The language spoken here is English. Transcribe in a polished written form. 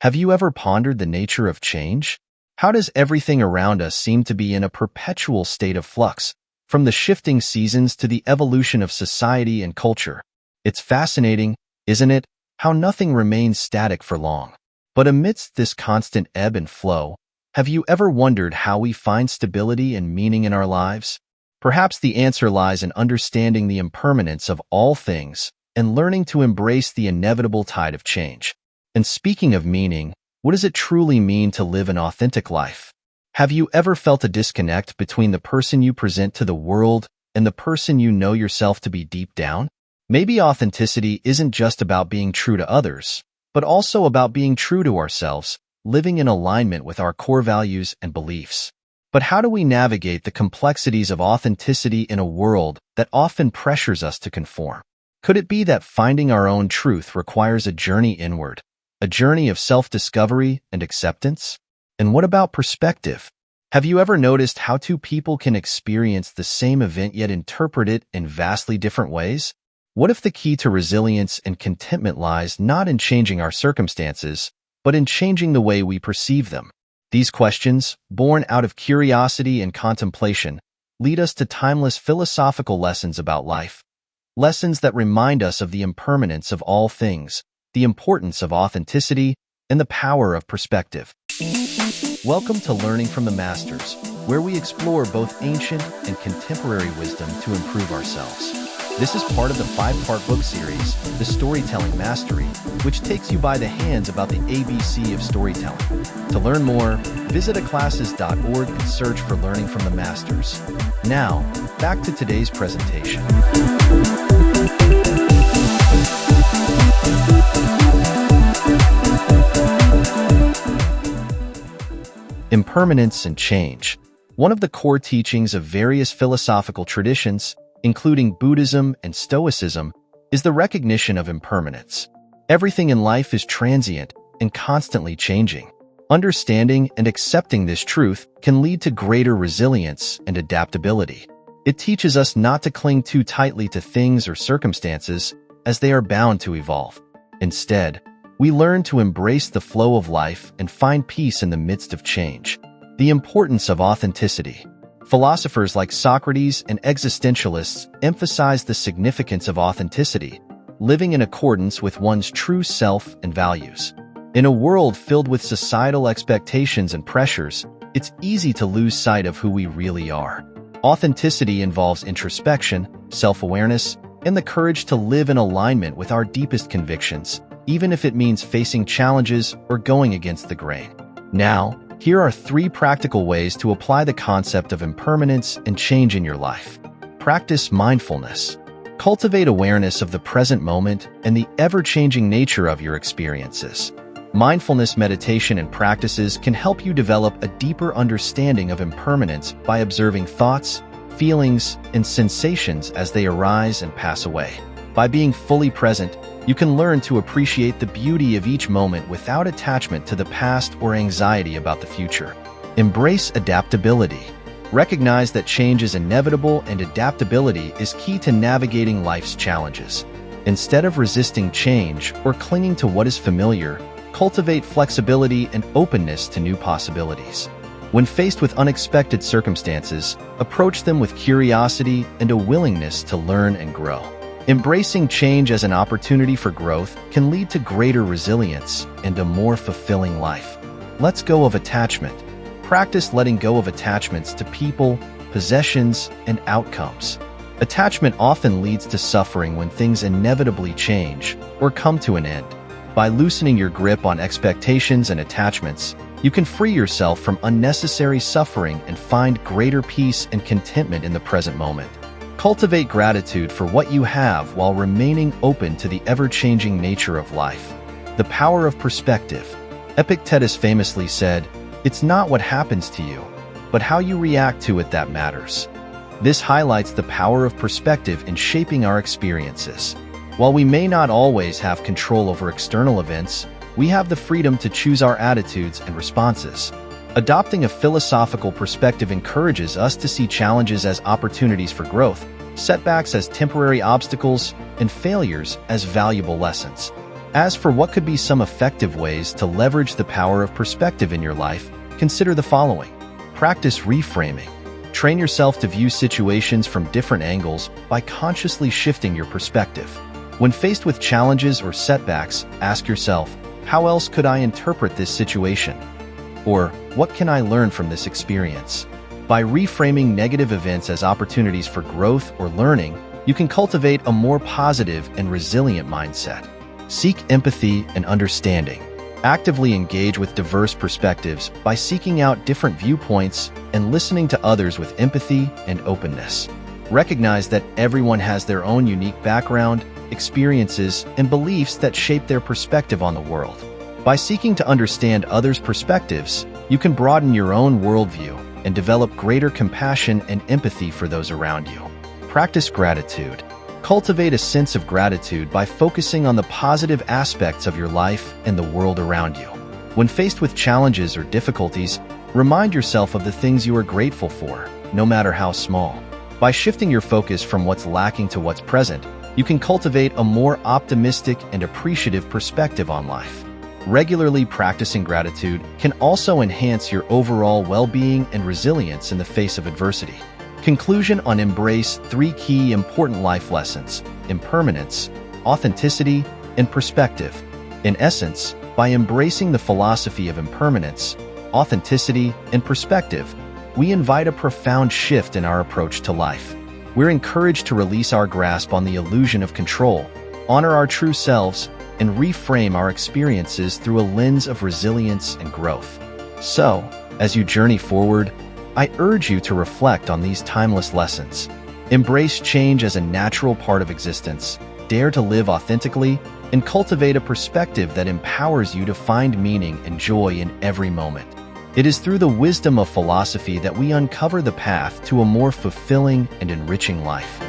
Have you ever pondered the nature of change? How does everything around us seem to be in a perpetual state of flux, from the shifting seasons to the evolution of society and culture? It's fascinating, isn't it, how nothing remains static for long. But amidst this constant ebb and flow, have you ever wondered how we find stability and meaning in our lives? Perhaps the answer lies in understanding the impermanence of all things and learning to embrace the inevitable tide of change. And speaking of meaning, what does it truly mean to live an authentic life? Have you ever felt a disconnect between the person you present to the world and the person you know yourself to be deep down? Maybe authenticity isn't just about being true to others, but also about being true to ourselves, living in alignment with our core values and beliefs. But how do we navigate the complexities of authenticity in a world that often pressures us to conform? Could it be that finding our own truth requires a journey inward, a journey of self-discovery and acceptance? And what about perspective? Have you ever noticed how two people can experience the same event yet interpret it in vastly different ways? What if the key to resilience and contentment lies not in changing our circumstances, but in changing the way we perceive them? These questions, born out of curiosity and contemplation, lead us to timeless philosophical lessons about life, lessons that remind us of the impermanence of all things, the importance of authenticity, and the power of perspective. Welcome to Learning from the Masters, where we explore both ancient and contemporary wisdom to improve ourselves. This is part of the 5-part book series, The Storytelling Mastery, which takes you by the hands about the ABC of storytelling. To learn more, visit Aclasses.org and search for Learning from the Masters. Now, back to today's presentation. Impermanence and change. One of the core teachings of various philosophical traditions, including Buddhism and Stoicism, is the recognition of impermanence. Everything in life is transient and constantly changing. Understanding and accepting this truth can lead to greater resilience and adaptability. It teaches us not to cling too tightly to things or circumstances, as they are bound to evolve. Instead, we learn to embrace the flow of life and find peace in the midst of change. The importance of authenticity. Philosophers like Socrates and existentialists emphasize the significance of authenticity, living in accordance with one's true self and values. In a world filled with societal expectations and pressures, it's easy to lose sight of who we really are. Authenticity involves introspection, self-awareness, and the courage to live in alignment with our deepest convictions, even if it means facing challenges or going against the grain. Now, here are 3 practical ways to apply the concept of impermanence and change in your life. Practice mindfulness. Cultivate awareness of the present moment and the ever-changing nature of your experiences. Mindfulness meditation and practices can help you develop a deeper understanding of impermanence by observing thoughts, feelings, and sensations as they arise and pass away. By being fully present, you can learn to appreciate the beauty of each moment without attachment to the past or anxiety about the future. Embrace adaptability. Recognize that change is inevitable and adaptability is key to navigating life's challenges. Instead of resisting change or clinging to what is familiar, cultivate flexibility and openness to new possibilities. When faced with unexpected circumstances, approach them with curiosity and a willingness to learn and grow. Embracing change as an opportunity for growth can lead to greater resilience and a more fulfilling life. Let's go of attachment. Practice letting go of attachments to people, possessions, and outcomes. Attachment often leads to suffering when things inevitably change or come to an end. By loosening your grip on expectations and attachments, you can free yourself from unnecessary suffering and find greater peace and contentment in the present moment. Cultivate gratitude for what you have while remaining open to the ever-changing nature of life. The power of perspective. Epictetus famously said, "It's not what happens to you, but how you react to it that matters." This highlights the power of perspective in shaping our experiences. While we may not always have control over external events, we have the freedom to choose our attitudes and responses. Adopting a philosophical perspective encourages us to see challenges as opportunities for growth, setbacks as temporary obstacles, and failures as valuable lessons. As for what could be some effective ways to leverage the power of perspective in your life, consider the following. Practice reframing. Train yourself to view situations from different angles by consciously shifting your perspective. When faced with challenges or setbacks, ask yourself, how else could I interpret this situation? Or, what can I learn from this experience? By reframing negative events as opportunities for growth or learning, you can cultivate a more positive and resilient mindset. Seek empathy and understanding. Actively engage with diverse perspectives by seeking out different viewpoints and listening to others with empathy and openness. Recognize that everyone has their own unique background, experiences, and beliefs that shape their perspective on the world. By seeking to understand others' perspectives, you can broaden your own worldview and develop greater compassion and empathy for those around you. Practice gratitude. Cultivate a sense of gratitude by focusing on the positive aspects of your life and the world around you. When faced with challenges or difficulties, remind yourself of the things you are grateful for, no matter how small. By shifting your focus from what's lacking to what's present, you can cultivate a more optimistic and appreciative perspective on life. Regularly practicing gratitude can also enhance your overall well-being and resilience in the face of adversity. Conclusion on embrace 3 key important life lessons: impermanence, authenticity, and perspective. In essence, by embracing the philosophy of impermanence, authenticity, and perspective, we invite a profound shift in our approach to life. We're encouraged to release our grasp on the illusion of control, honor our true selves, and reframe our experiences through a lens of resilience and growth. So, as you journey forward, I urge you to reflect on these timeless lessons. Embrace change as a natural part of existence, dare to live authentically, and cultivate a perspective that empowers you to find meaning and joy in every moment. It is through the wisdom of philosophy that we uncover the path to a more fulfilling and enriching life.